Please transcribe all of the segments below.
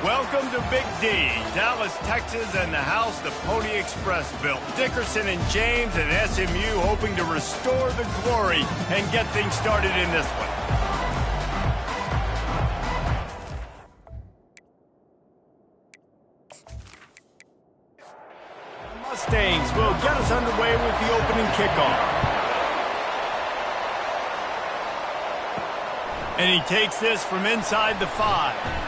Welcome to Big D, Dallas, Texas, and the house the Pony Express built. Dickerson and James and SMU hoping to restore the glory and get things started in this one. The Mustangs will get us underway with the opening kickoff. And he takes this from inside the 5.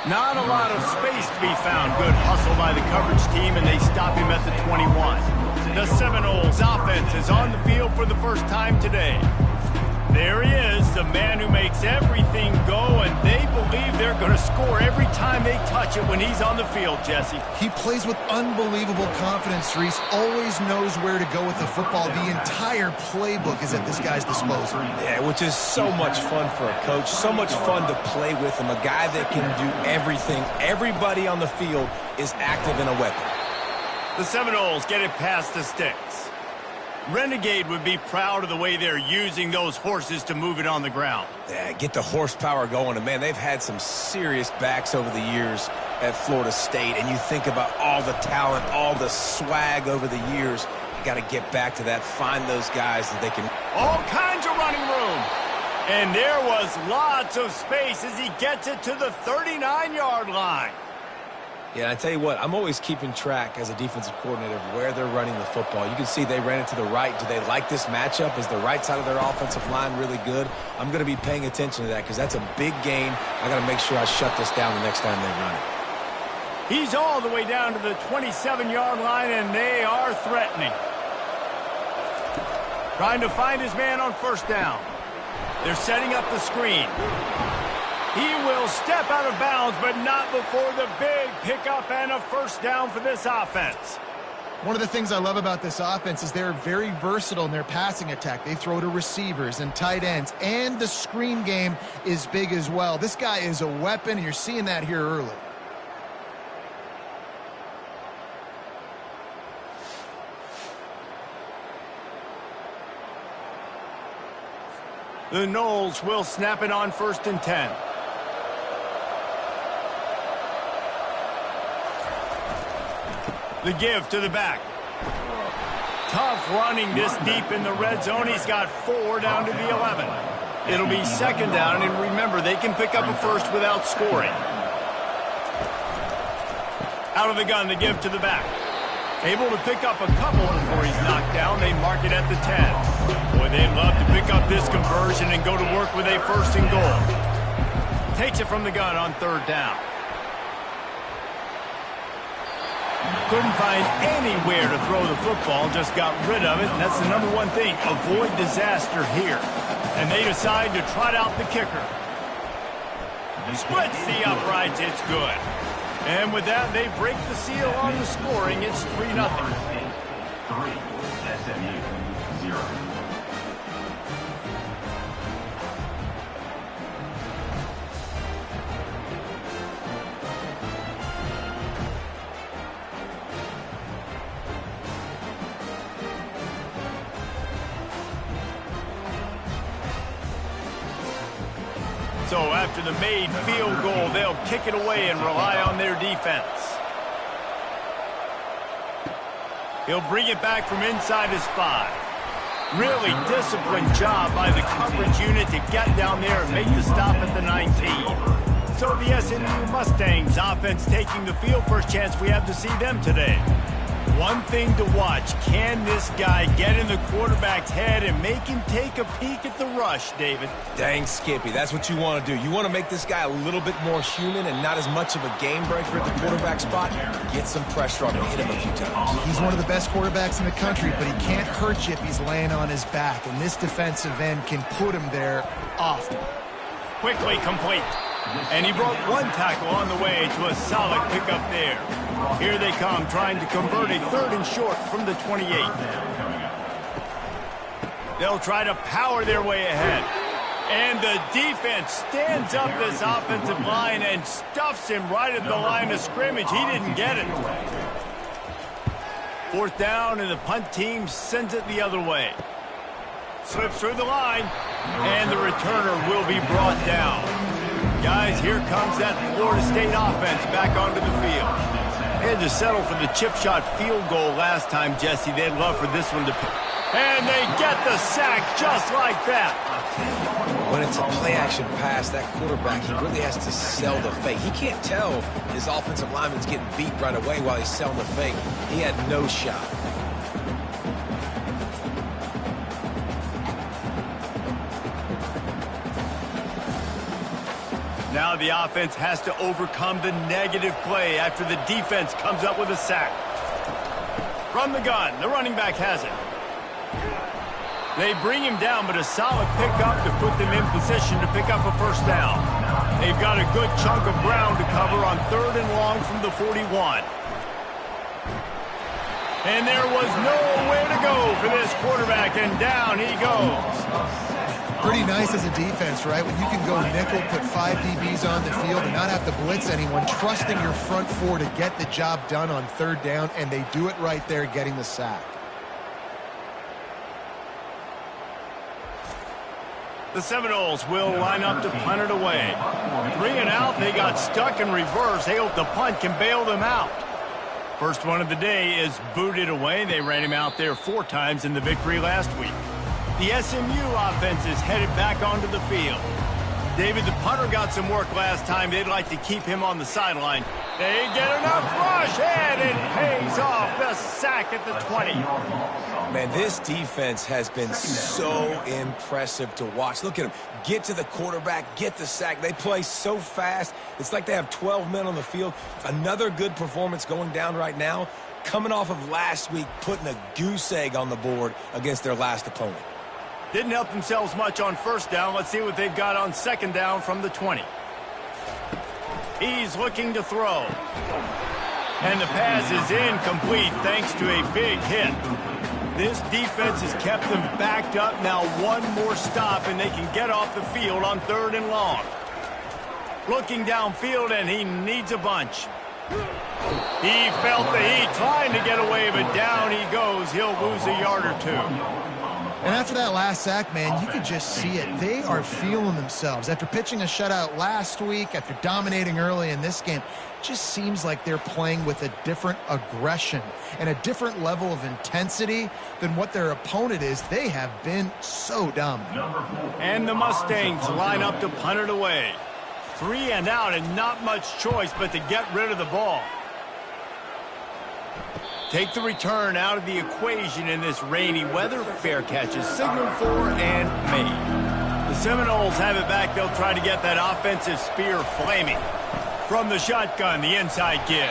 Not a lot of space to be found. Good hustle by the coverage team, and they stop him at the 21. The Seminoles offense is on the field for the first time today. There he is, the man who makes everything go, and they believe they're going to score every time they touch it when he's on the field, Jesse. He plays with unbelievable confidence, Reese. Always knows where to go with the football. The entire playbook is at this guy's disposal. Yeah, which is so much fun for a coach. So much fun to play with him. A guy that can do everything. Everybody on the field is active in a weapon. The Seminoles get it past the sticks. Renegade would be proud of the way they're using those horses to move it on the ground. Yeah, get the horsepower going. And, man, they've had some serious backs over the years at Florida State. And you think about all the talent, all the swag over the years. You got to get back to that, find those guys that they can. All kinds of running room. And there was lots of space as he gets it to the 39-yard line. Yeah, I tell you what, I'm always keeping track as a defensive coordinator of where they're running the football. You can see they ran it to the right. Do they like this matchup? Is the right side of their offensive line really good? I'm going to be paying attention to that because that's a big gain. I got to make sure I shut this down the next time they run it. He's all the way down to the 27-yard line, and they are threatening. Trying to find his man on first down. They're setting up the screen. He will step out of bounds, but not before the big pickup and a first down for this offense. One of the things I love about this offense is they're very versatile in their passing attack. They throw to receivers and tight ends, and the screen game is big as well. This guy is a weapon, and you're seeing that here early. The Noles will snap it on 1st and 10. The give to the back. Tough running this deep in the red zone. He's got 4 down to the 11. It'll be 2nd down, and remember, they can pick up a first without scoring. Out of the gun, the give to the back. Able to pick up a couple before he's knocked down. They mark it at the 10. Boy, they'd love to pick up this conversion and go to work with a 1st and goal. Takes it from the gun on 3rd down. Couldn't find anywhere to throw the football, just got rid of it, and that's the #1 thing. Avoid disaster here. And they decide to trot out the kicker. Splits the uprights, it's good. And with that, they break the seal on the scoring. It's 3-0. 3, SMU, 0. So after the made field goal, they'll kick it away and rely on their defense. He'll bring it back from inside his 5. Really disciplined job by the coverage unit to get down there and make the stop at the 19. So the SMU Mustangs offense taking the field. First chance we have to see them today. One thing to watch, can this guy get in the quarterback's head and make him take a peek at the rush, David? Dang, Skippy, that's what you want to do. You want to make this guy a little bit more human and not as much of a game breaker at the quarterback spot. Get some pressure on him, hit him a few times. He's one of the best quarterbacks in the country, but he can't hurt you if he's laying on his back, and this defensive end can put him there often. Quickly complete. And he broke 1 tackle on the way to a solid pickup there. Here they come, trying to convert a 3rd and short from the 28. They'll try to power their way ahead. And the defense stands up this offensive line and stuffs him right at the line of scrimmage. He didn't get it. 4th down, and the punt team sends it the other way. Slips through the line, and the returner will be brought down. Guys, here comes that Florida State offense back onto the field. They had to settle for the chip shot field goal last time, Jesse. They'd love for this one to pick. And they get the sack just like that. When it's a play-action pass, that quarterback, he really has to sell the fake. He can't tell his offensive lineman's getting beat right away while he's selling the fake. He had no shot. Now the offense has to overcome the negative play after the defense comes up with a sack. From the gun, the running back has it. They bring him down, but a solid pickup to put them in position to pick up a first down. They've got a good chunk of ground to cover on 3rd and long from the 41. And there was nowhere to go for this quarterback, and down he goes. Pretty nice as a defense, right? When you can go nickel, put 5 DBs on the field and not have to blitz anyone, trusting your front 4 to get the job done on 3rd down, and they do it right there, getting the sack. The Seminoles will line up to punt it away. 3 and out, they got stuck in reverse. They hope the punt can bail them out. First one of the day is booted away. They ran him out there 4 times in the victory last week. The SMU offense is headed back onto the field. David, the punter got some work last time. They'd like to keep him on the sideline. They get enough rush, and it pays off. The sack at the 20. Man, this defense has been so impressive to watch. Look at them. Get to the quarterback, get the sack. They play so fast. It's like they have 12 men on the field. Another good performance going down right now, coming off of last week, putting a goose egg on the board against their last opponent. Didn't help themselves much on first down. Let's see what they've got on 2nd down from the 20. He's looking to throw. And the pass is incomplete thanks to a big hit. This defense has kept them backed up. Now one more stop and they can get off the field on 3rd and long. Looking downfield, and he needs a bunch. He felt the heat trying to get away, but down he goes. He'll lose a yard or 2. And after that last sack, man, you could just see it. They are feeling themselves. After pitching a shutout last week, after dominating early in this game, it just seems like they're playing with a different aggression and a different level of intensity than what their opponent is. They have been so dominant. And the Mustangs line up to punt it away. 3 and out, and not much choice but to get rid of the ball. Take the return out of the equation in this rainy weather. Fair catch is signaled for and made. The Seminoles have it back. They'll try to get that offensive spear flaming. From the shotgun, the inside give.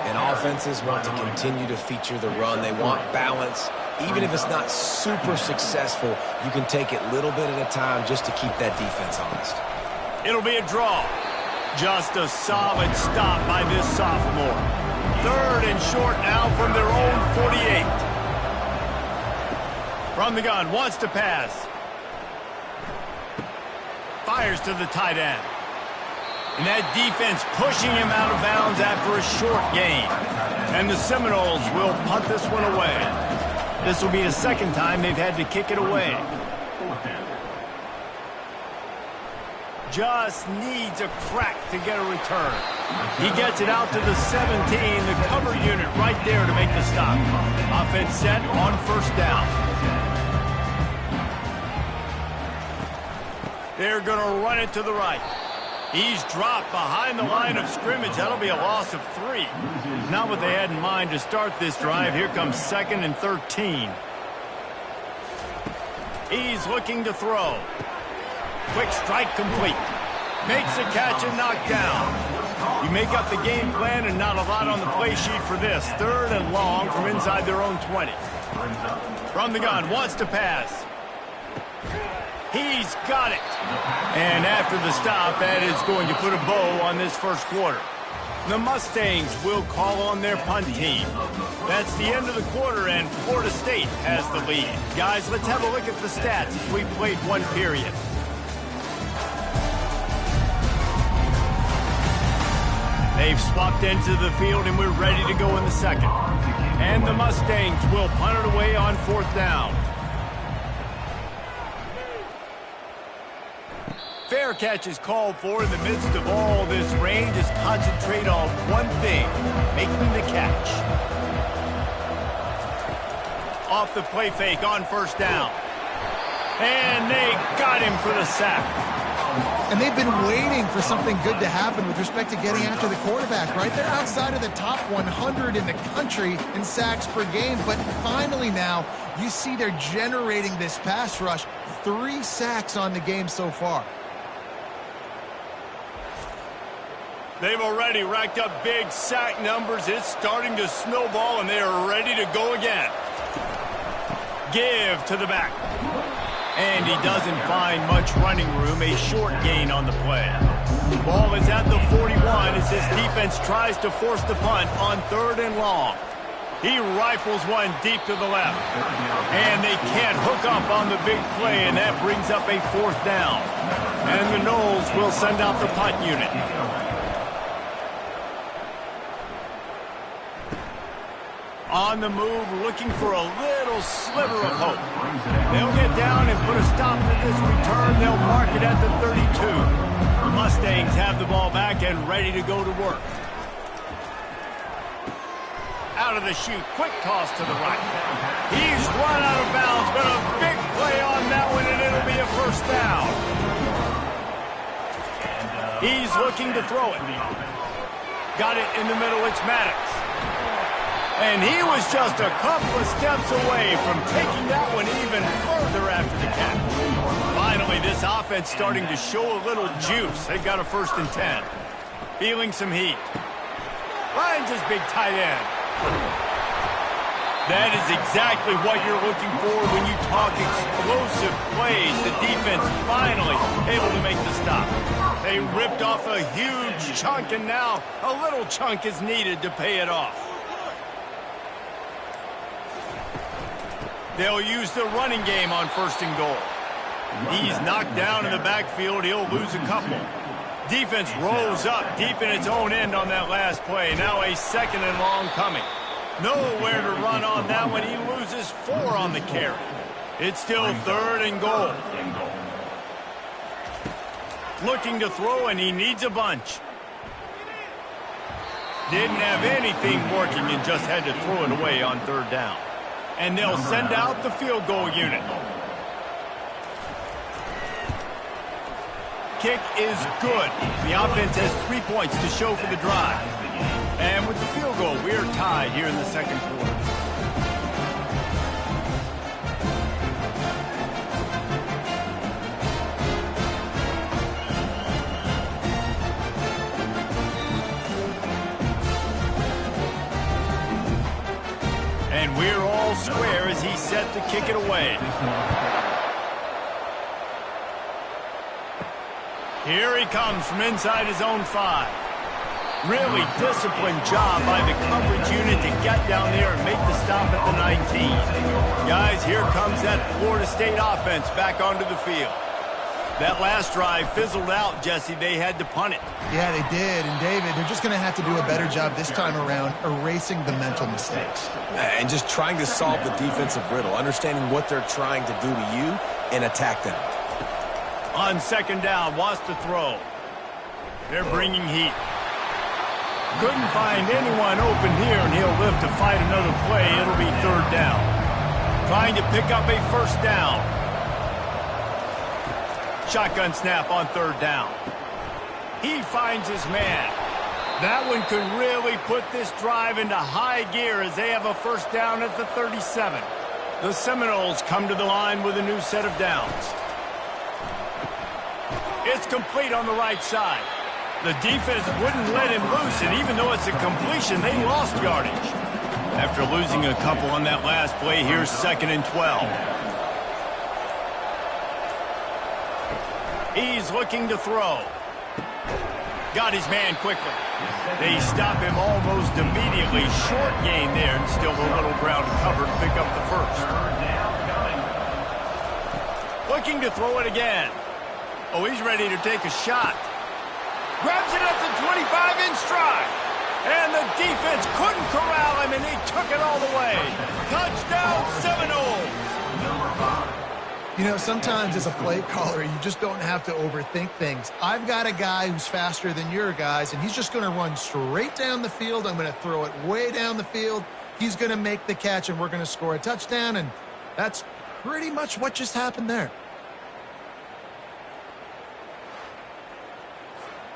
And offenses want to continue to feature the run. They want balance. Even if it's not super successful, you can take it little bit at a time just to keep that defense honest. It'll be a draw. Just a solid stop by this sophomore. 3rd and short now from their own 48. From the gun, wants to pass. Fires to the tight end. And that defense pushing him out of bounds after a short gain. And the Seminoles will punt this one away. This will be the 2nd time they've had to kick it away. Just needs a crack to get a return. He gets it out to the 17, the cover unit right there to make the stop. Offense set on 1st down. They're going to run it to the right. He's dropped behind the line of scrimmage. That'll be a loss of 3. Not what they had in mind to start this drive. Here comes 2nd and 13. He's looking to throw. Quick strike complete. Makes a catch and knocked down. You make up the game plan and not a lot on the play sheet for this. 3rd and long from inside their own 20. From the gun, wants to pass. He's got it. And after the stop, that is going to put a bow on this 1st quarter. The Mustangs will call on their punt team. That's the end of the quarter, and Florida State has the lead. Guys, let's have a look at the stats as we played 1 period. They've swapped into the field, and we're ready to go in the 2nd. And the Mustangs will punt it away on 4th down. fair catch is called for in the midst of all this rain. Just concentrate on one thing, making the catch. Off the play fake on first down. And they got him for the sack. And they've been waiting for something good to happen with respect to getting after the quarterback, right? They're outside of the top 100 in the country in sacks per game, but finally now you see they're generating this pass rush. 3 sacks on the game so far. They've already racked up big sack numbers. It's starting to snowball, and they are ready to go again. Give to the back. And he doesn't find much running room. A short gain on the play. Ball is at the 41 as his defense tries to force the punt on 3rd and long. He rifles one deep to the left. And they can't hook up on the big play, and that brings up a 4th down. And the Noles will send out the punt unit. On the move, looking for a little sliver of hope. They'll get down and put a stop to this return. They'll mark it at the 32. The Mustangs have the ball back and ready to go to work. Out of the chute, quick toss to the right. He's run out of bounds, but a big play on that one, and it'll be a 1st down. He's looking to throw it. Got it in the middle, it's Maddox. And he was just a couple of steps away from taking that one even further after the catch. Finally, this offense starting to show a little juice. They've got a 1st and 10. Feeling some heat. Finds his big tight end. That is exactly what you're looking for when you talk explosive plays. The defense finally able to make the stop. They ripped off a huge chunk, and now a little chunk is needed to pay it off. They'll use the running game on 1st and goal. He's knocked down in the backfield. He'll lose a couple. Defense rolls up deep in its own end on that last play. Now a 2nd and long coming. Nowhere to run on that one. He loses 4 on the carry. It's still 3rd and goal. Looking to throw, and he needs a bunch. Didn't have anything working and just had to throw it away on 3rd down. And they'll send out the field goal unit. Kick is good. The offense has 3 points to show for the drive. And with the field goal, we are tied here in the 2nd quarter. And we're all square as he's set to kick it away. Here he comes from inside his own 5. Really disciplined job by the coverage unit to get down there and make the stop at the 19. Guys, here comes that Florida State offense back onto the field. That last drive fizzled out, Jesse. They had to punt it. Yeah, they did. And, David, they're just going to have to do a better job this time around erasing the mental mistakes. And just trying to solve the defensive riddle, understanding what they're trying to do to you and attack them. On 2nd down, wants to throw. They're bringing heat. Couldn't find anyone open here, and he'll live to fight another play. It'll be 3rd down. Trying to pick up a 1st down. Shotgun snap on 3rd down. He finds his man. That one could really put this drive into high gear as they have a 1st down at the 37. The Seminoles come to the line with a new set of downs. It's complete on the right side. The defense wouldn't let him loose, and even though it's a completion, they lost yardage. After losing a couple on that last play, here's 2nd and 12. He's looking to throw. Got his man quickly. They stop him almost immediately. Short gain there, and still a little ground to cover to pick up the 1st. Looking to throw it again. Oh, he's ready to take a shot. Grabs it at the 25 in stride. And the defense couldn't corral him, and he took it all the way. Touchdown, Seminoles. You know, sometimes as a play caller, you just don't have to overthink things. I've got a guy who's faster than your guys, and he's just going to run straight down the field. I'm going to throw it way down the field. He's going to make the catch, and we're going to score a touchdown, and that's pretty much what just happened there.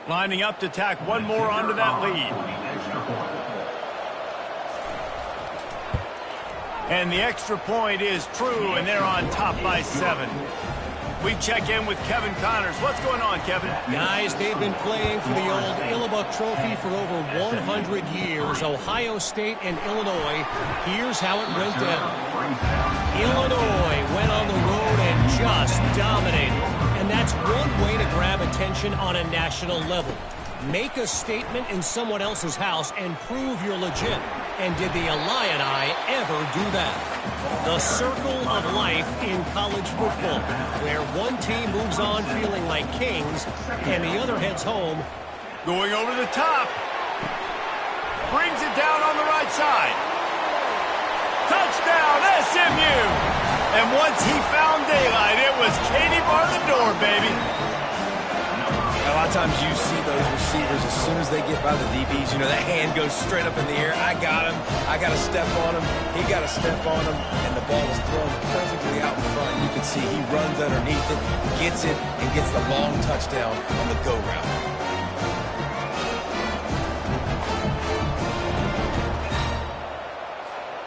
Lining up to tack one more onto that lead. And the extra point is true, and they're on top by 7. We check in with Kevin Connors. What's going on, Kevin? Guys, they've been playing for the old Illibuck Trophy for over 100 years. Ohio State and Illinois. Here's how it went down. Illinois went on the road and just dominated. And that's one way to grab attention on a national level. Make a statement in someone else's house and prove you're legit. And did the Illini ever do that? The circle of life in college football, where one team moves on feeling like kings and the other heads home. Going over the top. Brings it down on the right side. Touchdown, SMU! And once he found daylight, it was Katie bar the door, baby. A lot of times you see those receivers, as soon as they get by the DBs, you know, that hand goes straight up in the air. I got him. I got to step on him. He got to step on him. And the ball is thrown perfectly out in front. You can see he runs underneath it, gets it, and gets the long touchdown on the go route.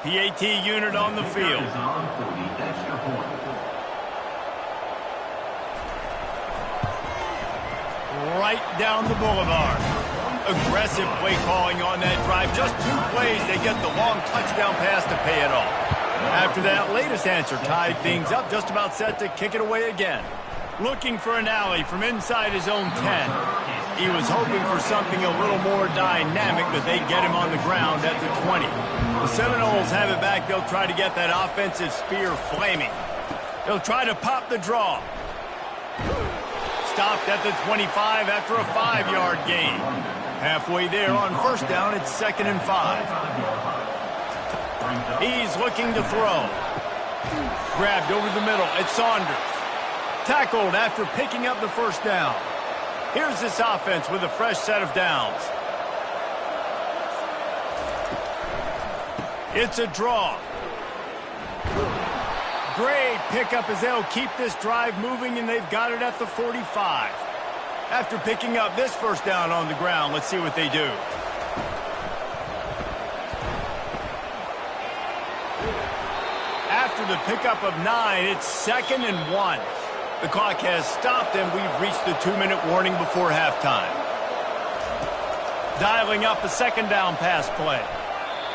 PAT unit on the field. Right down the boulevard. Aggressive play calling on that drive. Just 2 plays, they get the long touchdown pass to pay it off. After that latest answer tied things up, just about set to kick it away again. Looking for an alley from inside his own 10. He was hoping for something a little more dynamic, but they get him on the ground at the 20. The Seminoles have it back. They'll try to get that offensive spear flaming. They'll try to pop the draw. Stopped at the 25 after a 5-yard gain. Halfway there on first down, it's 2nd and 5. He's looking to throw. Grabbed over the middle. It's Saunders. Tackled after picking up the first down. Here's this offense with a fresh set of downs. It's a draw. Great pickup as they'll keep this drive moving, and they've got it at the 45. After picking up this first down on the ground, let's see what they do. After the pickup of 9, it's 2nd and 1. The clock has stopped, and we've reached the 2-minute warning before halftime. Dialing up a 2nd down pass play.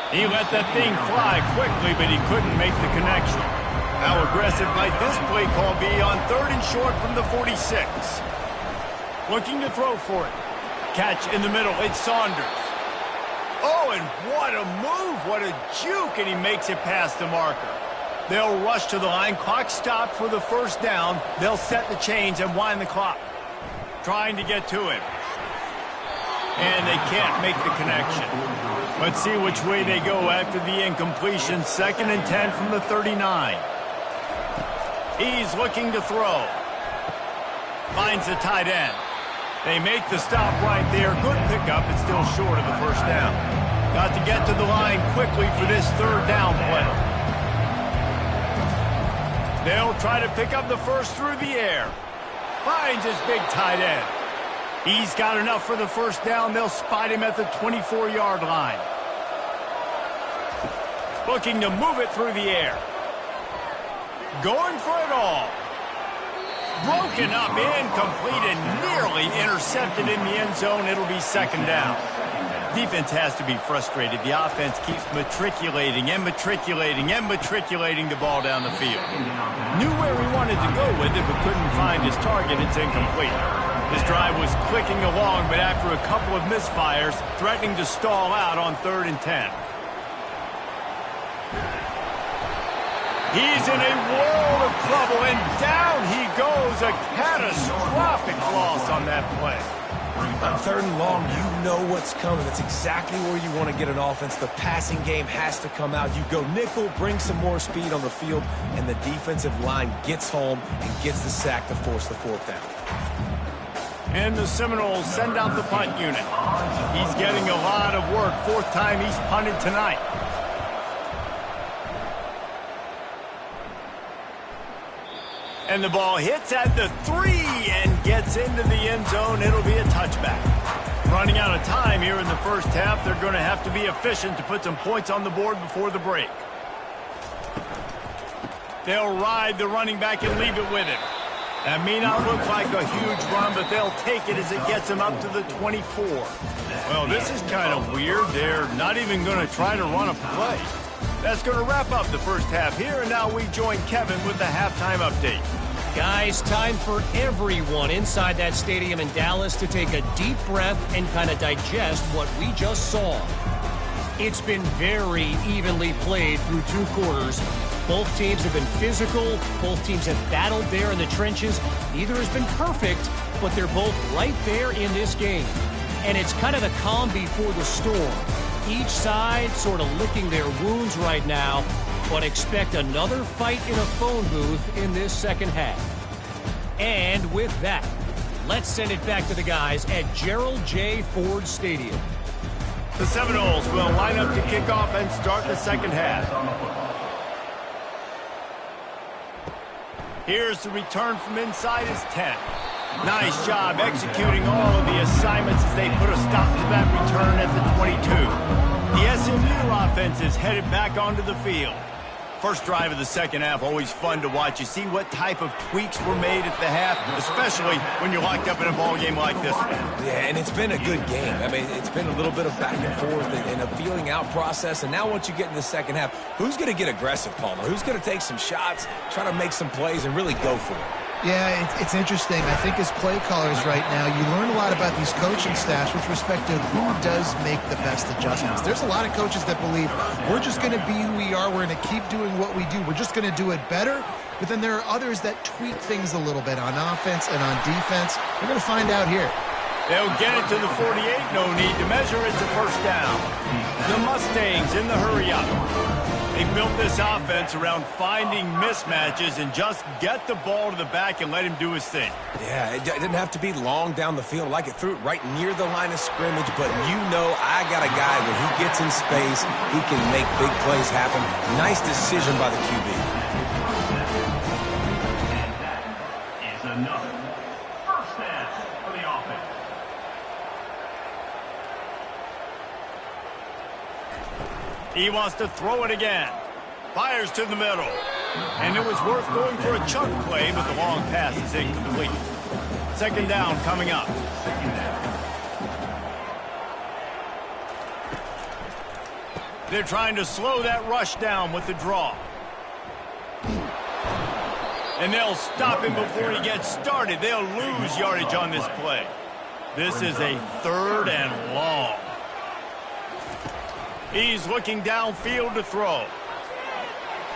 He let that thing fly quickly, but he couldn't make the connection. How aggressive might this play call be on 3rd and short from the 46? Looking to throw for it. Catch in the middle. It's Saunders. Oh, and what a move. What a juke, and he makes it past the marker. They'll rush to the line. Clock stopped for the first down. They'll set the chains and wind the clock. Trying to get to him. And they can't make the connection. Let's see which way they go after the incompletion. 2nd and 10 from the 39. He's looking to throw. Finds the tight end. They make the stop right there. Good pickup. It's still short of the first down. Got to get to the line quickly for this 3rd down play. They'll try to pick up the first through the air. Finds his big tight end. He's got enough for the first down. They'll spot him at the 24-yard line. Looking to move it through the air. Going for it all. Broken up, incomplete, and nearly intercepted in the end zone. It'll be 2nd down. Defense has to be frustrated. The offense keeps matriculating and matriculating and matriculating the ball down the field. Knew where he wanted to go with it, but couldn't find his target. It's incomplete. This drive was clicking along, but after a couple of misfires, threatening to stall out on 3rd and 10. He's in a world of trouble, and down he goes. A catastrophic loss on that play. On 3rd and long, you know what's coming. That's exactly where you want to get an offense. The passing game has to come out. You go nickel, bring some more speed on the field, and the defensive line gets home and gets the sack to force the 4th down. And the Seminoles send out the punt unit. He's getting a lot of work. 4th time he's punted tonight. And the ball hits at the 3 and gets into the end zone. It'll be a touchback. Running out of time here in the first half. They're going to have to be efficient to put some points on the board before the break. They'll ride the running back and leave it with him. That may not look like a huge run, but they'll take it as it gets them up to the 24. Well, this is kind of weird. They're not even going to try to run a play. That's going to wrap up the first half here, and now we join Kevin with the halftime update. Guys, time for everyone inside that stadium in Dallas to take a deep breath and kind of digest what we just saw. It's been very evenly played through 2 quarters. Both teams have been physical. Both teams have battled there in the trenches. Neither has been perfect, but they're both right there in this game. And it's kind of the calm before the storm. Each side sort of licking their wounds right now, but expect another fight in a phone booth in this second half. And with that, let's send it back to the guys at Gerald J. Ford Stadium. The Seminoles will line up to kick off and start the second half. Here's the return from inside his 10. Nice job executing all of the assignments as they put a stop to that return at the 22. The SMU offense is headed back onto the field. First drive of the second half, always fun to watch. You see what type of tweaks were made at the half, especially when you're locked up in a ball game like this one. Yeah, and it's been a good game. I mean, it's been a little bit of back and forth and a feeling out process. And now once you get in the second half, who's going to get aggressive, Palmer? Who's going to take some shots, try to make some plays, and really go for it? Yeah, it's interesting. I think as play callers right now, you learn a lot about these coaching staffs with respect to who does make the best adjustments. There's a lot of coaches that believe we're just going to be who we are. We're going to keep doing what we do. We're just going to do it better. But then there are others that tweak things a little bit on offense and on defense. We're going to find out here. They'll get it to the 48. No need to measure. It's a first down. The Mustangs in the hurry-up. They built this offense around finding mismatches and just get the ball to the back and let him do his thing. Yeah, it didn't have to be long down the field. Like it threw it right near the line of scrimmage, but you know I got a guy when he gets in space, he can make big plays happen. Nice decision by the QB. And that is another first down for the offense. He wants to throw it again. Fires to the middle. And it was worth going for a chunk play, but the long pass is incomplete. Second down coming up. They're trying to slow that rush down with the draw. And they'll stop him before he gets started. They'll lose yardage on this play. This is a 3rd and long. He's looking downfield to throw.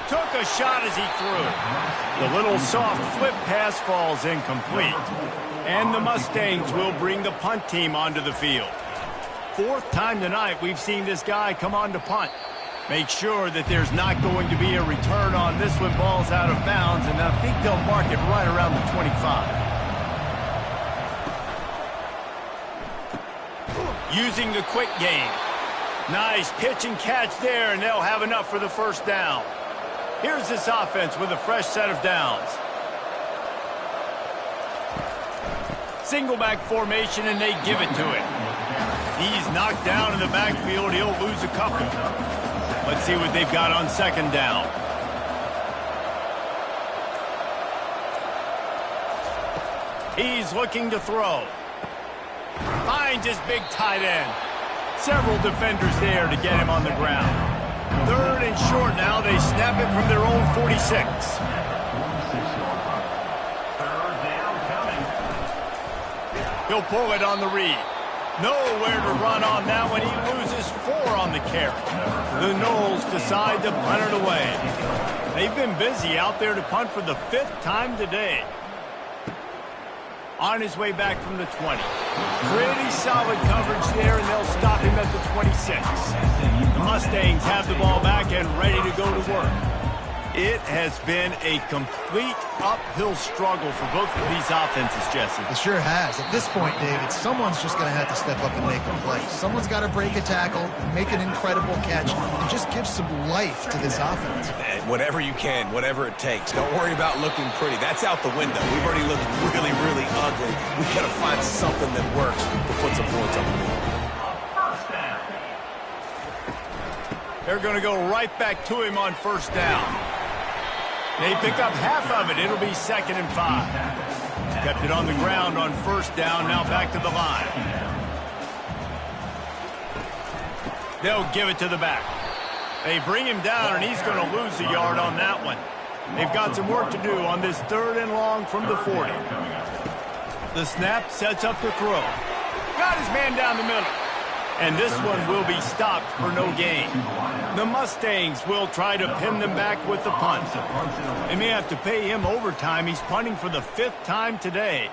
Took a shot as he threw. The little soft flip pass falls incomplete. And the Mustangs will bring the punt team onto the field. 4th time tonight we've seen this guy come on to punt. Make sure that there's not going to be a return on this when ball's out of bounds, and I think they'll mark it right around the 25. Using the quick game. Nice pitch and catch there, and they'll have enough for the first down. Here's this offense with a fresh set of downs. Single back formation, and they give it to him. He's knocked down in the backfield. He'll lose a couple. Let's see what they've got on second down. He's looking to throw. Finds his big tight end. Several defenders there to get him on the ground. 3rd and short now. They snap it from their own 46. He'll pull it on the read. Nowhere to run on that one. He loses 4 on the carry. The Noles decide to punt it away. They've been busy out there to punt for the 5th time today. on his way back from the 20. Pretty solid coverage there, and they'll stop him at the 26. The Mustangs have the ball back and ready to go to work. It has been a complete uphill struggle for both of these offenses, Jesse. It sure has. At this point, David, someone's just going to have to step up and make a play. Someone's got to break a tackle, make an incredible catch, and just give some life to this offense. Whatever you can, whatever it takes. Don't worry about looking pretty. That's out the window. We've already looked really, really ugly. We've got to find something that works to put some points on the board. They're going to go right back to him on first down. They pick up half of it. It'll be 2nd and 5. Kept it on the ground on first down. Now back to the line. They'll give it to the back. They bring him down, and he's going to lose a yard on that one. They've got some work to do on this 3rd and long from the 40. The snap sets up the throw. Got his man down the middle. And this one will be stopped for no gain. The Mustangs will try to pin them back with the punt. They may have to pay him overtime. He's punting for the 5th time today.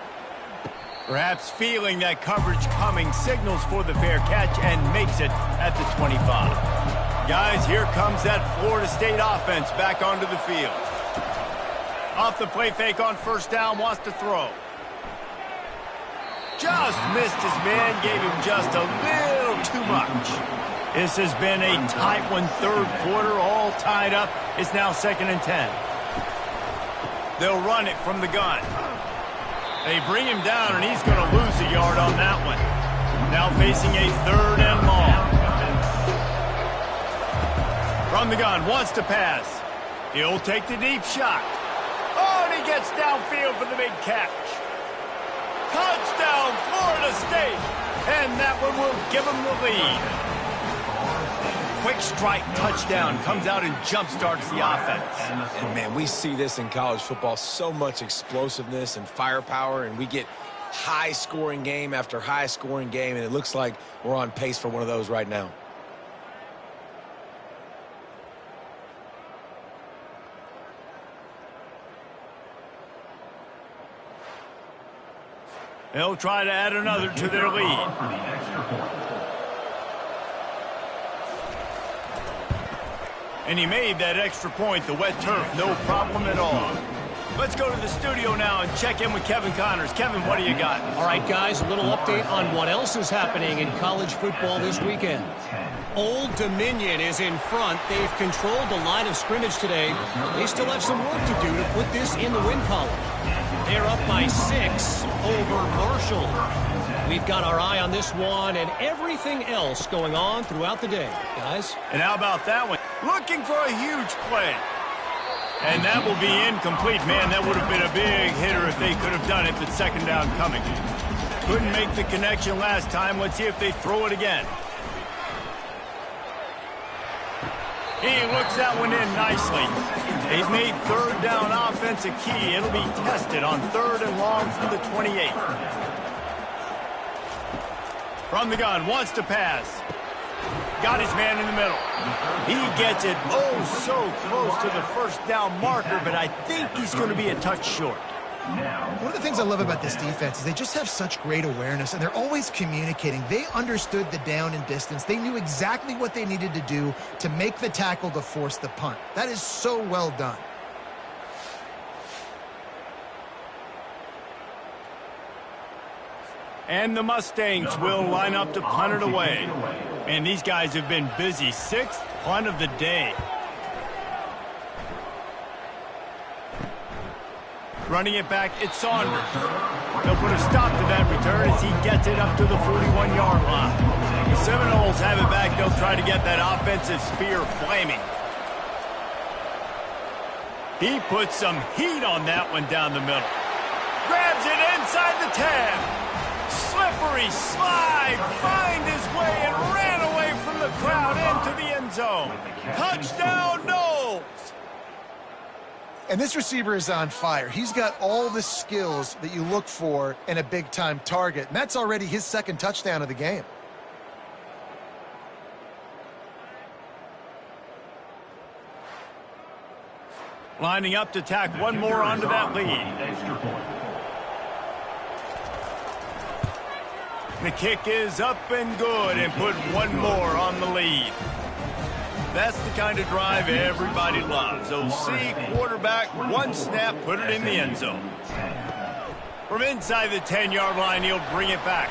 Perhaps feeling that coverage coming, signals for the fair catch and makes it at the 25. Guys, here comes that Florida State offense back onto the field. Off the play fake on first down, wants to throw. Just missed his man, gave him just a little too much. This has been a tight one, 3rd quarter, all tied up. It's now 2nd and 10. They'll run it from the gun. They bring him down, and he's going to lose a yard on that one. Now facing a 3rd and long. From the gun, wants to pass. He'll take the deep shot. Oh, and he gets downfield for the big catch. Touchdown, Florida State. And that one will give them the lead. Quick strike touchdown comes out and jump-starts the offense. And, man, we see this in college football, so much explosiveness and firepower, and we get high-scoring game after high-scoring game, and it looks like we're on pace for one of those right now. They'll try to add another to their lead. And he made that extra point, the wet turf, no problem at all. Let's go to the studio now and check in with Kevin Connors. Kevin, what do you got? All right, guys, a little update on what else is happening in college football this weekend. Old Dominion is in front. They've controlled the line of scrimmage today. They still have some work to do to put this in the win column. They're up by 6 over Marshall. We've got our eye on this one and everything else going on throughout the day, guys. And how about that one? Looking for a huge play. And that will be incomplete. Man, that would have been a big hitter if they could have done it, but 2nd down coming. Couldn't make the connection last time. Let's see if they throw it again. He looks that one in nicely. They've made 3rd down offense a key. It'll be tested on 3rd and long from the 28. From the gun, wants to pass. Got his man in the middle. He gets it oh so close to the 1st down marker, but I think he's going to be a touch short. One of the things I love about this defense is they just have such great awareness, and they're always communicating. They understood the down and distance. They knew exactly what they needed to do to make the tackle to force the punt. That is so well done. And the Mustangs will line up to punt it away. And these guys have been busy. 6th punt of the day. Running it back, it's Saunders. They'll put a stop to that return as he gets it up to the 41-yard line. The Seminoles have it back. They'll try to get that offensive spear flaming. He puts some heat on that one down the middle. Grabs it inside the 10. Slippery slide, find his way and ran away from the crowd into the end zone. Touchdown, Noles! And this receiver is on fire. He's got all the skills that you look for in a big-time target, and that's already his 2nd touchdown of the game. Lining up to tack one more onto that lead. The kick is up and good and put one more on the lead. That's the kind of drive everybody loves. OC, quarterback, one snap, put it in the end zone. From inside the 10-yard line, he'll bring it back.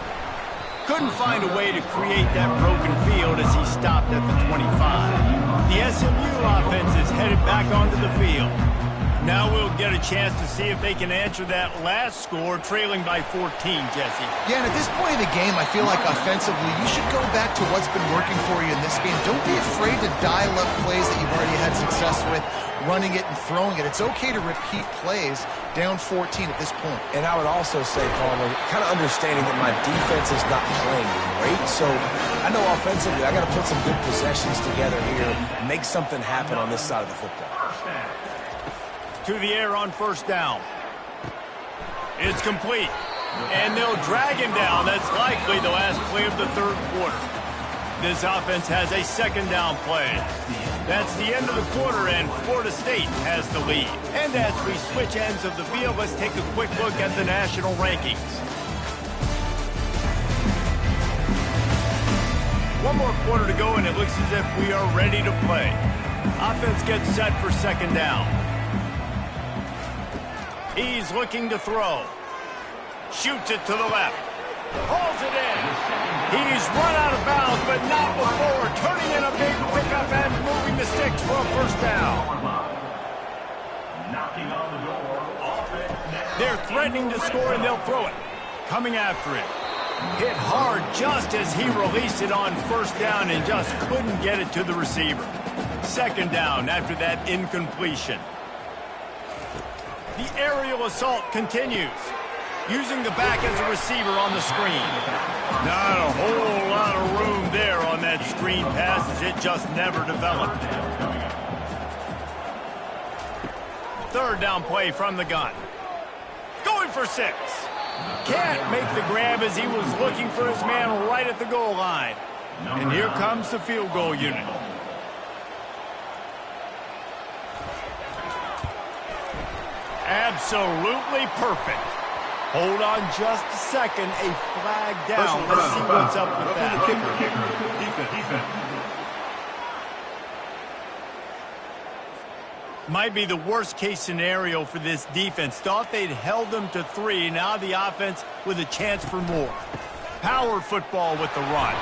Couldn't find a way to create that broken field as he stopped at the 25. The SMU offense is headed back onto the field. Now we'll get a chance to see if they can answer that last score, trailing by 14, Jesse. Yeah, and at this point in the game, I feel like offensively, you should go back to what's been working for you in this game. Don't be afraid to dial up plays that you've already had success with, running it and throwing it. It's okay to repeat plays down 14 at this point. And I would also say, Palmer, kind of understanding that my defense is not playing great, so I know offensively I got to put some good possessions together here, make something happen on this side of the football. To the air on first down. It's complete. And they'll drag him down. That's likely the last play of the third quarter. This offense has a second down play. That's the end of the quarter, and Florida State has the lead. And as we switch ends of the field, let's take a quick look at the national rankings. One more quarter to go, and it looks as if we are ready to play. Offense gets set for second down. He's looking to throw. Shoots it to the left. Hauls it in. He's run out of bounds, but not before. Turning in a big pickup and moving the sticks for a first down. Knocking on the door. They're threatening to score, and they'll throw it. Coming after it. Hit hard just as he released it on first down and just couldn't get it to the receiver. Second down after that incompletion. The aerial assault continues, using the back as a receiver on the screen. Not a whole lot of room there on that screen pass as it just never developed. Third down play from the gun. Going for 6. Can't make the grab as he was looking for his man right at the goal line. And here comes the field goal unit. Absolutely perfect. Hold on just a second. A flag down. Let's see what's up with that. Might be the worst case scenario for this defense. Thought they'd held them to 3. Now the offense with a chance for more. Power football with the run.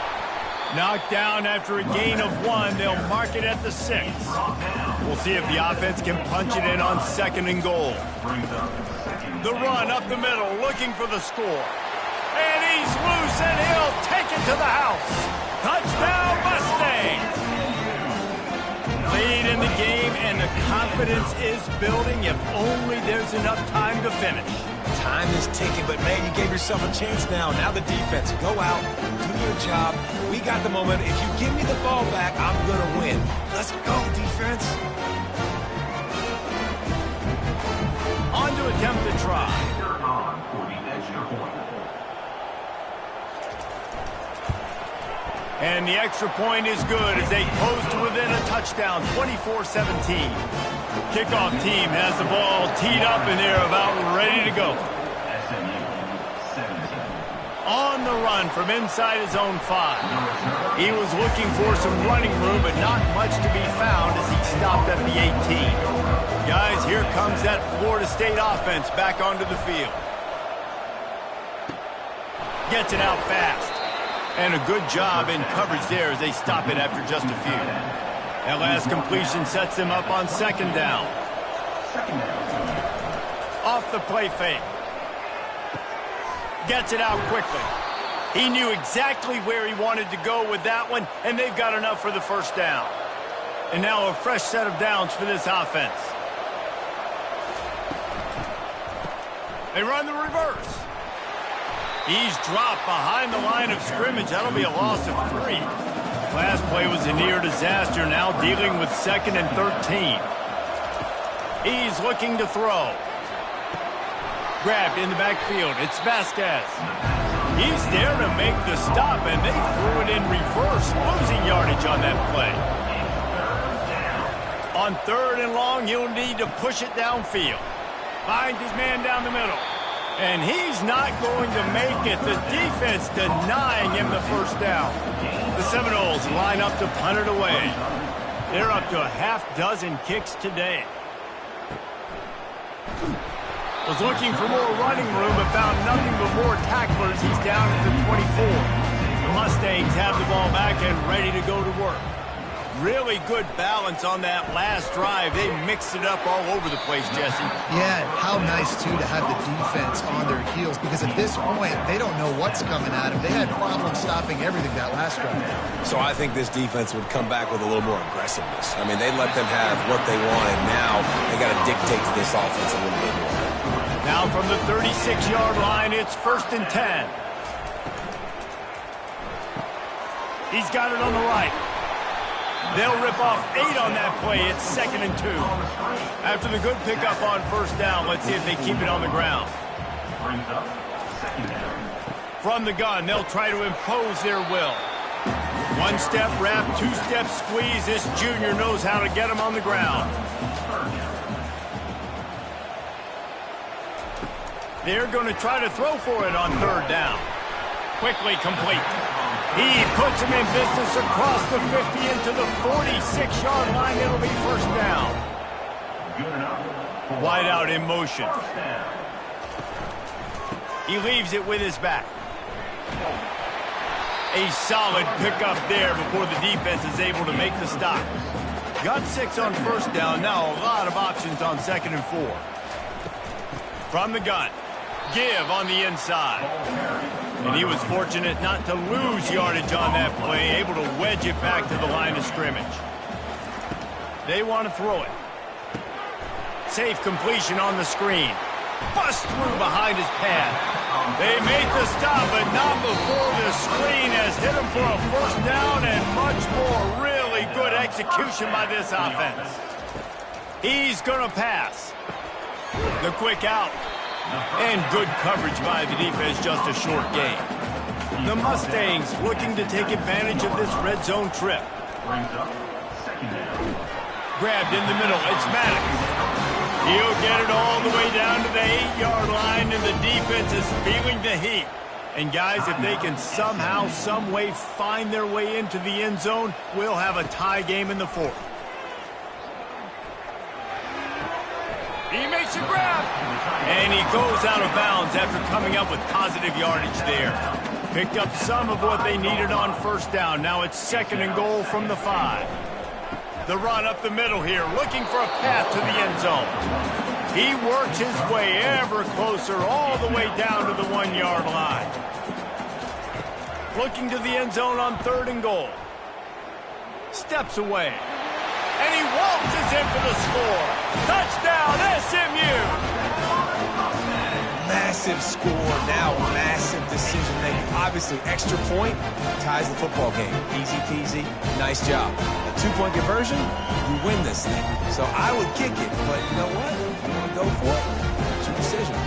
Knocked down after a gain of 1. They'll mark it at the 6. We'll see if the offense can punch it in on second and goal. The run up the middle, looking for the score. And he's loose, and he'll take it to the house. Touchdown, Mustangs! Lead in the game, and the confidence is building if only there's enough time to finish. Time is ticking, but man, you gave yourself a chance now. Now the defense, go out, do your job. We got the moment. If you give me the ball back, I'm going to win. Let's go, defense. On to attempt to try. And the extra point is good as they close to within a touchdown, 24-17. Kickoff team has the ball teed up, and they're about ready to go. On the run from inside his own 5. He was looking for some running room, but not much to be found as he stopped at the 18. Guys, here comes that Florida State offense back onto the field. Gets it out fast. And a good job in coverage there as they stop it after just a few. That last completion sets them up on second down. Off the play fake. Gets it out quickly. He knew exactly where he wanted to go with that one, and they've got enough for the first down. And now a fresh set of downs for this offense. They run the reverse. He's dropped behind the line of scrimmage. That'll be a loss of 3. Last play was a near disaster, now dealing with second and 13. He's looking to throw. Grabbed in the backfield. It's Vasquez. He's there to make the stop, and they threw it in reverse, losing yardage on that play. On third and long, he'll need to push it downfield. Finds his man down the middle. And he's not going to make it. The defense denying him the first down. The Seminoles line up to punt it away. They're up to a half-dozen kicks today. Was looking for more running room, but found nothing but more tacklers. He's down at the 24. The Mustangs have the ball back and ready to go to work. Really good balance on that last drive. They mixed it up all over the place, Jesse. Yeah, how nice, too, to have the defense on their heels, because at this point, they don't know what's coming at them. They had problems stopping everything that last drive. So I think this defense would come back with a little more aggressiveness. I mean, they let them have what they wanted. Now they got to dictate to this offense a little bit more. Now from the 36-yard line, it's 1st and 10. He's got it on the right. They'll rip off 8 on that play. It's 2nd and 2. After the good pickup on first down, let's see if they keep it on the ground. From the gun, they'll try to impose their will. 1-step wrap, 2-step squeeze. This junior knows how to get him on the ground. They're going to try to throw for it on 3rd down. Quickly complete. He puts him in business across the 50 into the 46-yard line. It'll be 1st down. Wide out in motion. He leaves it with his back. A solid pickup there before the defense is able to make the stop. Got 6 on 1st down. Now a lot of options on 2nd and 4. From the gun. Give on the inside. And he was fortunate not to lose yardage on that play, able to wedge it back to the line of scrimmage. They want to throw it. Safe completion on the screen. Bust through behind his pad. They make the stop, but not before the screen has hit him for a 1st down and much more. Really good execution by this offense. He's going to pass. The quick out. And good coverage by the defense, just a short gain. The Mustangs looking to take advantage of this red zone trip. Grabbed in the middle, it's Maddox. He'll get it all the way down to the 8-yard line, and the defense is feeling the heat. And guys, if they can somehow, some way find their way into the end zone, we'll have a tie game in the 4th. He makes a grab. And he goes out of bounds after coming up with positive yardage there. Picked up some of what they needed on 1st down. Now it's 2nd and goal from the 5. The run up the middle here, looking for a path to the end zone. He works his way ever closer all the way down to the 1-yard line. Looking to the end zone on 3rd and goal. Steps away. And he waltzes in for the score. Touchdown, SMU! Massive score, now massive decision making. Obviously, extra point ties the football game. Easy peasy, nice job. A 2-point conversion, you win this thing. So I would kick it, but you know what? You want to go for it? It's your decision.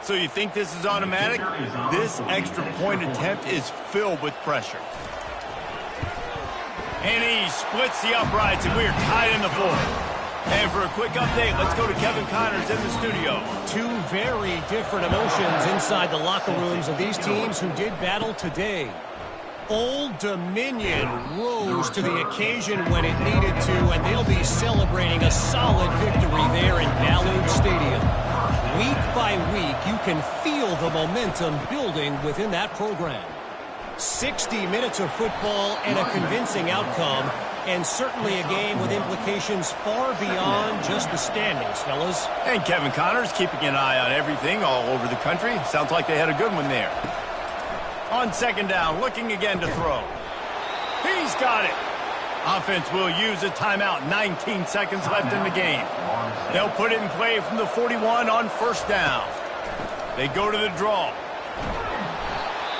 So you think this is automatic? This extra point attempt is filled with pressure. And he splits the uprights, and we're tied in the 4th. And for a quick update, let's go to Kevin Connors in the studio. 2 very different emotions inside the locker rooms of these teams who did battle today. Old Dominion rose to the occasion when it needed to, and they'll be celebrating a solid victory there in Ballard Stadium. Week by week, you can feel the momentum building within that program. 60 minutes of football and a convincing outcome, and certainly a game with implications far beyond just the standings, fellas. And Kevin Connors keeping an eye on everything all over the country. Sounds like they had a good one there. On 2nd down, looking again to throw. He's got it. Offense will use a timeout. 19 seconds left in the game. They'll put it in play from the 41 on 1st down. They go to the draw.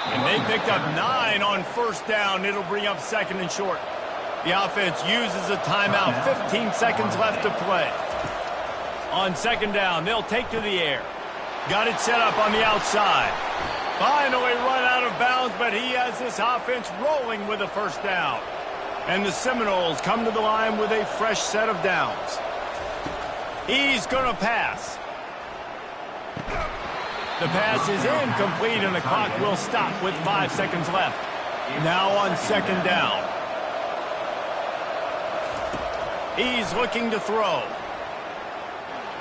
And they picked up 9 on 1st down. It'll bring up 2nd and short. The offense uses a timeout. 15 seconds left to play. On 2nd down, they'll take to the air. Got it set up on the outside. Finally run out of bounds, but he has this offense rolling with a 1st down. And the Seminoles come to the line with a fresh set of downs. He's going to pass. The pass is incomplete, and the clock will stop with 5 seconds left. Now on second down. He's looking to throw.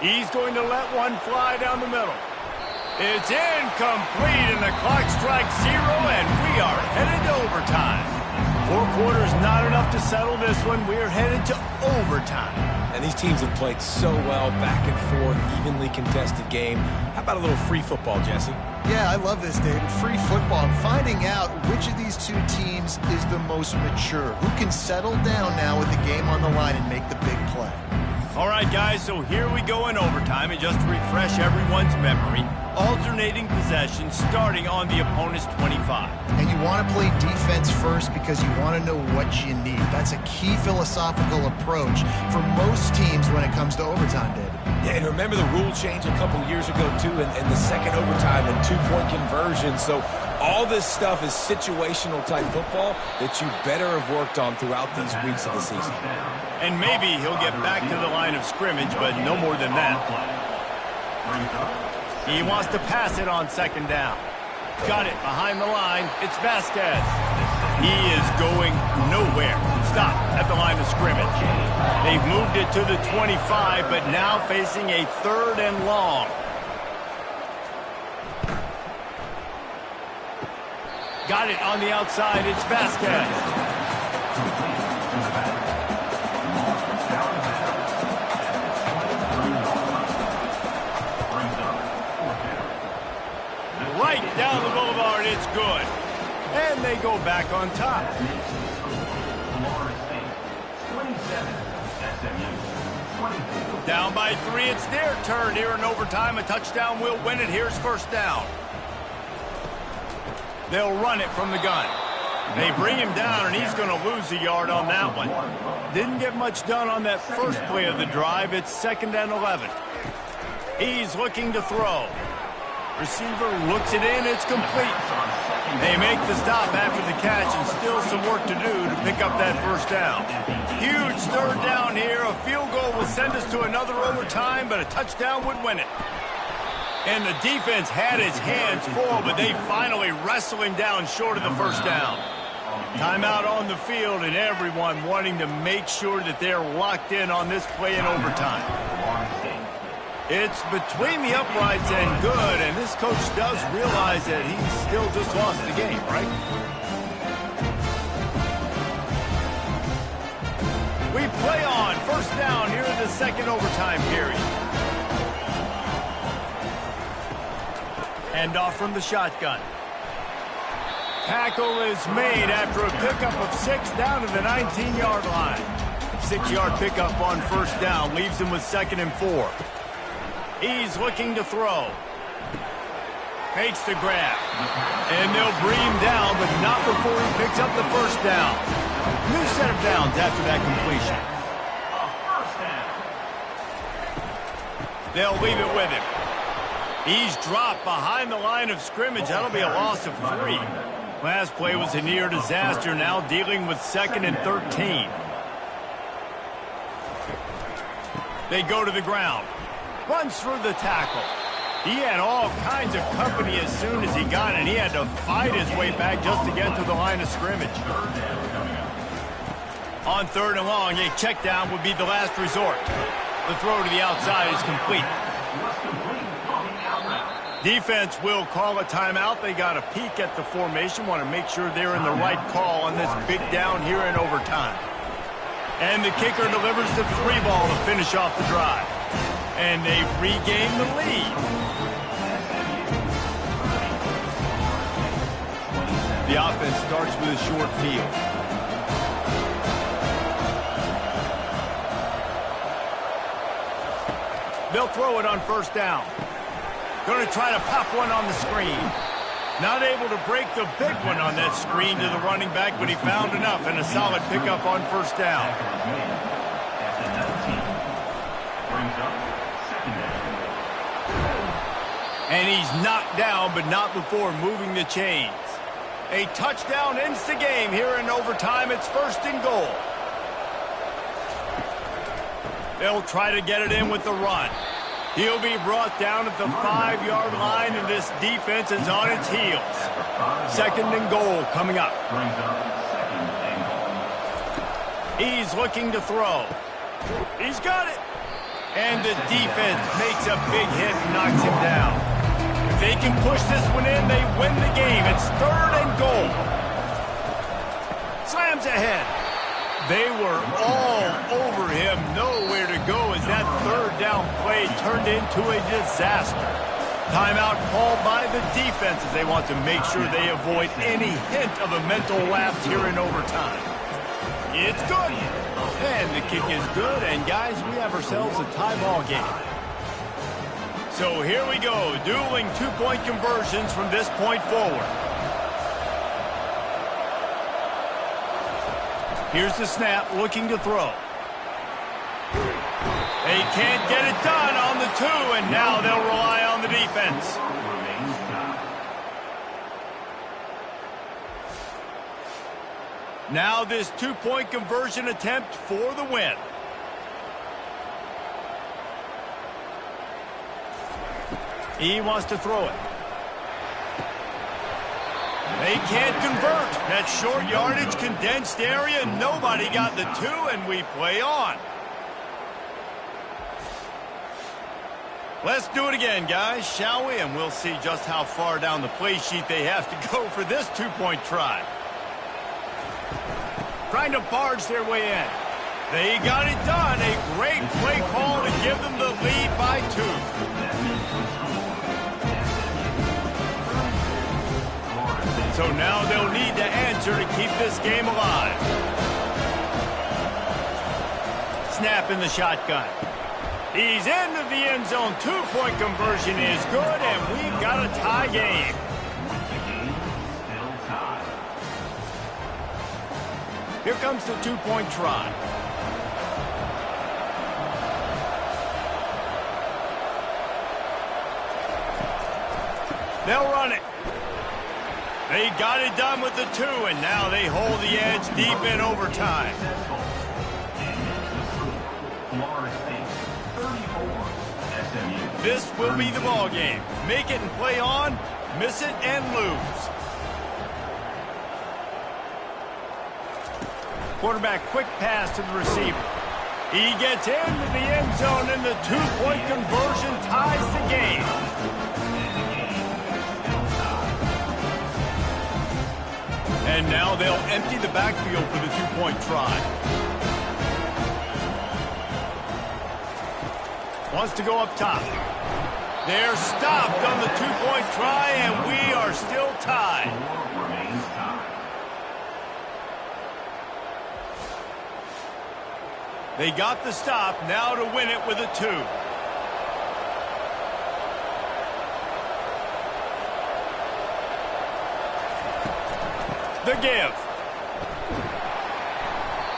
He's going to let one fly down the middle. It's incomplete, and the clock strikes 0, and we are headed to overtime. 4 quarters not enough to settle this one. We're headed to overtime. And these teams have played so well, back and forth, evenly contested game. How about a little free football, Jesse? Yeah, I love this, David. Free football. And finding out which of these two teams is the most mature. Who can settle down now with the game on the line and make the big play? All right, guys, so here we go in overtime. And just to refresh everyone's memory, alternating possession starting on the opponent's 25. And you want to play defense first because you want to know what you need. That's a key philosophical approach for most teams when it comes to overtime, David. Yeah, and remember the rule change a couple years ago, too, and the second overtime and 2-point conversion. So all this stuff is situational type football that you better have worked on throughout these weeks of the season. And maybe he'll get back to the line of scrimmage, but no more than that. He wants to pass it on second down. Got it behind the line. It's Vasquez. He is going nowhere. Stop at the line of scrimmage. They've moved it to the 25, but now facing a 3rd and long. Got it on the outside. It's Vasquez. Right down the boulevard, it's good. And they go back on top. Down by 3, it's their turn here in overtime. A touchdown will win it. Here's first down. They'll run it from the gun. They bring him down, and he's going to lose a yard on that one. Didn't get much done on that first play of the drive. It's 2nd and 11. He's looking to throw. Receiver looks it in. It's complete. They make the stop after the catch, and still some work to do to pick up that first down. Huge 3rd down here. A field goal will send us to another overtime, but a touchdown would win it. And the defense had his hands full, but they finally wrestle him down short of the first down. Timeout on the field, and everyone wanting to make sure that they're locked in on this play in overtime. It's between the uprights and good, and this coach does realize that he's still just lost the game, right? We play on. First down here in the 2nd overtime period. Hand off from the shotgun. Tackle is made after a pickup of 6 down to the 19-yard line. 6-yard pickup on first down leaves him with 2nd and 4. He's looking to throw. Makes the grab. And they'll bring him down, but not before he picks up the first down. New set of downs after that completion. They'll leave it with him. He's dropped behind the line of scrimmage. That'll be a loss of 3. Last play was a near disaster, now dealing with 2nd and 13. They go to the ground. Runs through the tackle. He had all kinds of company as soon as he got it, and he had to fight his way back just to get to the line of scrimmage. On 3rd and long, a check down would be the last resort. The throw to the outside is complete. Defense will call a timeout. They got a peek at the formation, want to make sure they're in the right call on this big down here in overtime. And the kicker delivers the 3 ball to finish off the drive. And they've regained the lead. The offense starts with a short field. They'll throw it on first down. Going to try to pop one on the screen. Not able to break the big one on that screen to the running back, but he found enough and a solid pickup on first down. And he's knocked down, but not before moving the chains. A touchdown ends the game here in overtime. It's 1st and goal. They'll try to get it in with the run. He'll be brought down at the 5-yard line, and this defense is on its heels. 2nd and goal coming up. He's looking to throw. He's got it. And the defense makes a big hit and knocks him down. If they can push this one in, they win the game. It's 3rd and goal. Slams ahead. They were all over him. Nowhere to go as that 3rd down play turned into a disaster. Timeout called by the defense as they want to make sure they avoid any hint of a mental lapse here in overtime. It's good. And the kick is good. And, guys, we have ourselves a tie ball game. So here we go. Dueling 2-point conversions from this point forward. Here's the snap, looking to throw. They can't get it done on the 2, and now they'll rely on the defense. Now this 2-point conversion attempt for the win. He wants to throw it. They can't convert. That short yardage, condensed area, nobody got the 2, and we play on. Let's do it again, guys, shall we? And we'll see just how far down the play sheet they have to go for this 2-point try. Trying to barge their way in. They got it done. A great play call to give them the lead by 2. So now they'll need to answer to keep this game alive. Snap in the shotgun. He's into the end zone. 2-point conversion is good, and we've got a tie game. Here comes the 2-point try. They'll run it. They got it done with the 2, and now they hold the edge deep in overtime. This will be the ball game. Make it and play on, miss it and lose. Quarterback quick pass to the receiver. He gets into the end zone, and the 2-point conversion ties the game. And now they'll empty the backfield for the 2-point try. Wants to go up top. They're stopped on the 2-point try, and we are still tied. They got the stop, now to win it with a 2. The give.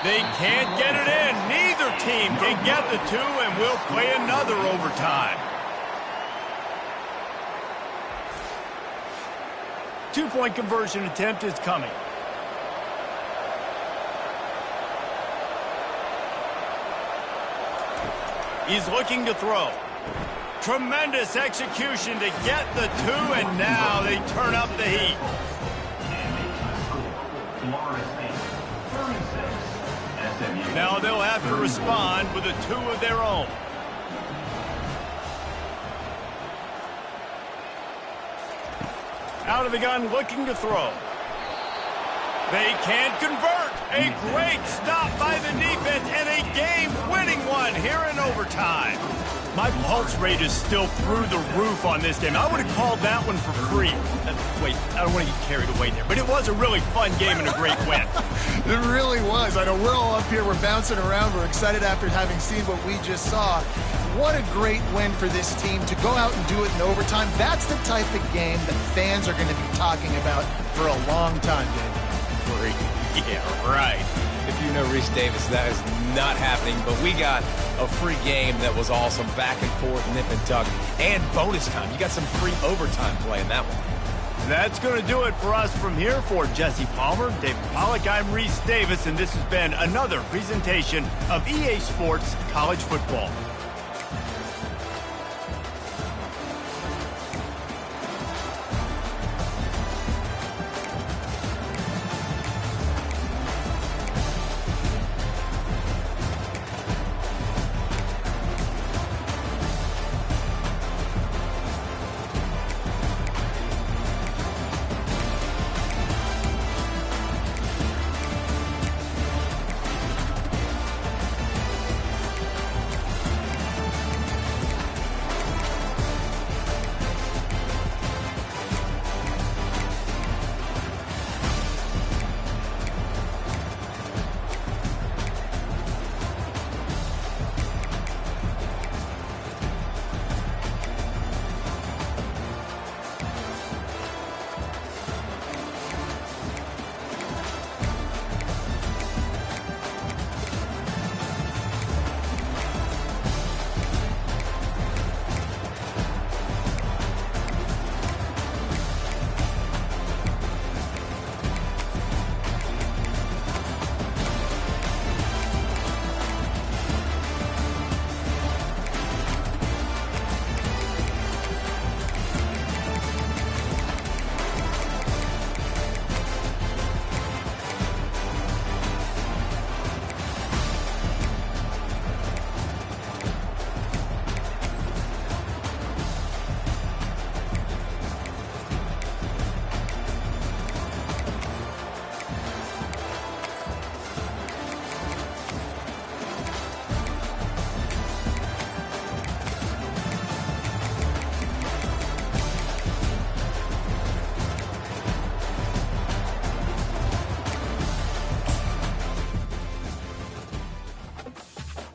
They can't get it in. Neither team can get the 2, and we'll play another overtime. 2-point conversion attempt is coming. He's looking to throw. Tremendous execution to get the 2, and now they turn up the heat. Now they'll have to respond with a 2 of their own. Out of the gun, looking to throw. They can't convert. A great stop by the defense and a game-winning one here in overtime. My pulse rate is still through the roof on this game. I would have called that one for free. Wait, I don't want to get carried away there, but it was a really fun game and a great win. It really was. I know we're all up here. We're bouncing around. We're excited after having seen what we just saw. What a great win for this team to go out and do it in overtime. That's the type of game that fans are going to be talking about for a long time, David. Yeah, right. If you know Reese Davis, that is not happening. But we got a free game that was awesome. Back and forth, nip and tuck, and bonus time. You got some free overtime play in that one. That's going to do it for us from here. For Jesse Palmer, David Pollack, I'm Reese Davis, and this has been another presentation of EA Sports College Football.